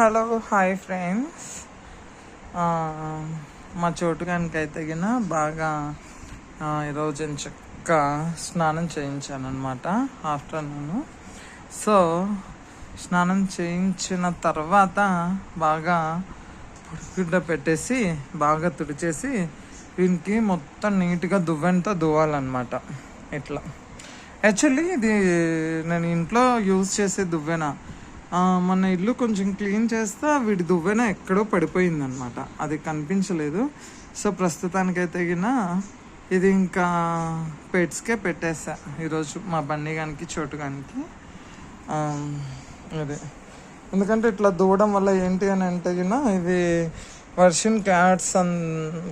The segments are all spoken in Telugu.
Hello hi friends. మా చోటుగానికి అయితే గిన బాగా ఈరోజు చక్కగా స్నానం చేయించాను అనమాట ఆఫ్టర్నూన్. సో స్నానం చేయించిన తర్వాత బాగా పొడిగుడ్డ పెట్టేసి బాగా తుడిచేసి వీనికి మొత్తం నీట్గా దువ్వెనతో దువ్వాలన్నమాట. ఇట్లా యాక్చువల్లీ ఇది నేను ఇంట్లో యూజ్ చేసే దువ్వెన. మన ఇల్లు కొంచెం క్లీన్ చేస్తే వీడి దువ్వెన ఎక్కడో పడిపోయిందనమాట, అది కనిపించలేదు. సో ప్రస్తుతానికైతే గిన ఇది ఇంకా పెట్స్కే పెట్టేసా ఈరోజు, మా బండి గానికి చోటు గానికి. అదే ఎందుకంటే ఇట్లా దువ్వడం వల్ల ఏంటి అని అంటే గిన ఇది వర్షన్ క్యాట్స్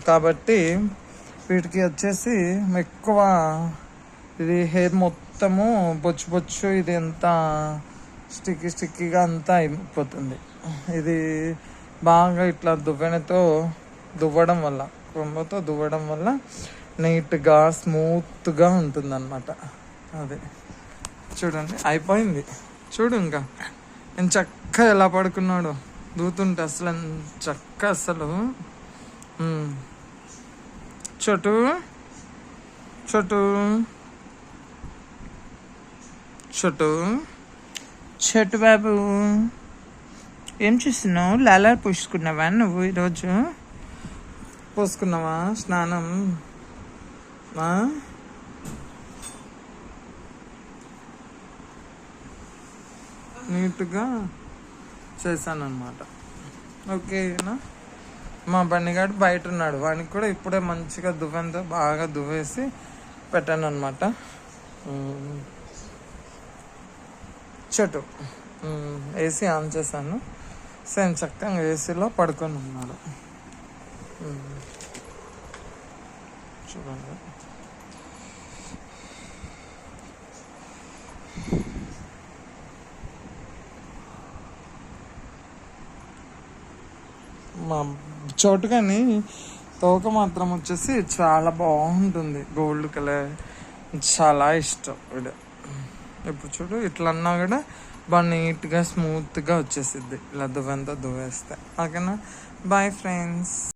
కాబట్టి వీటికి వచ్చేసి ఎక్కువ ఇది హెయిర్ మొత్తము బొచ్చు ఇది ఎంత స్టిక్కీగా అంతా అయిపోతుంది. ఇది బాగా ఇట్లా దువ్వెనతో దువ్వడం వల్ల, కొమ్మతో దువ్వడం వల్ల నీట్గా స్మూత్గా ఉంటుంది అన్నమాట. అదే చూడండి అయిపోయింది. చూడు ఇంకా నేను చక్కగా ఎలా పడుకున్నాడు దూతుంటే, అసలు చక్కగా అసలు చోటు చోటు చోటు చోటు బాబు ఏం చూస్తున్నావు? లాలా పూసుకున్నావా నువ్వు ఈరోజు? పోసుకున్నావా స్నానం? నీట్గా చేశానమాట. ఓకేనా? మా బండిగాడు బయట ఉన్నాడు, వానికి కూడా ఇప్పుడే మంచిగా దువ్వెంతో బాగా దువ్వేసి పెట్టాను అనమాట. చెట్టు ఏసీ ఆన్ చేశాను. సేమ్ చక్కగా ఏసీలో పడుకొని ఉన్నాడు. చూడండి మా చోటు కానీ తోక మాత్రం వచ్చేసి చాలా బాగుంటుంది, గోల్డ్ కలర్, చాలా ఇష్టం వీడు. ఇప్పుడు చూడు ఇట్లా అన్నా కూడా బాగా నీట్గా స్మూత్గా వచ్చేసిద్ది ఇలా దువ్వెంతో దువ్వేస్తే. ఓకేనా? Bye friends.